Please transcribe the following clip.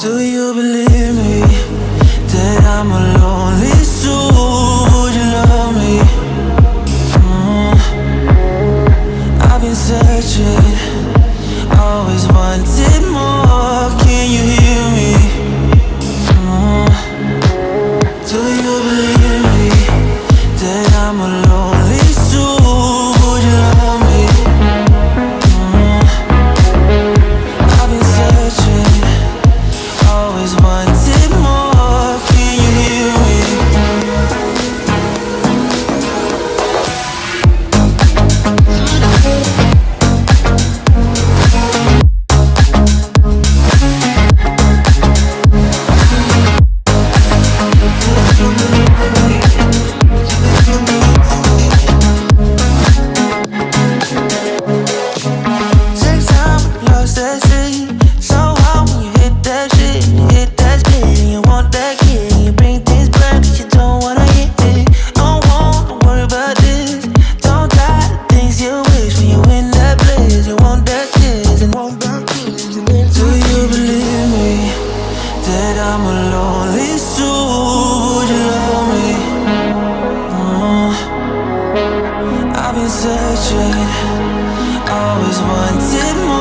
Do you believe me that I'm a lonely soul? Would you love me? I've been searching, always wanted more. Can you hear me? Do you believe me that I'm a lonely soul? Would you love me? I've been searching, always wanted more. Can you hear me? Takes time, lost that shit. So hard when you hit that shit. You hit that split and you want that kid. You bring things back 'cause you don't wanna hit it. Don't worry about this. Don't die the things you wish when you in that place. You want that kiss and want that kiss. Do you believe me that I'm a lonely soul? Would you love me? I've been searching, always wanted more.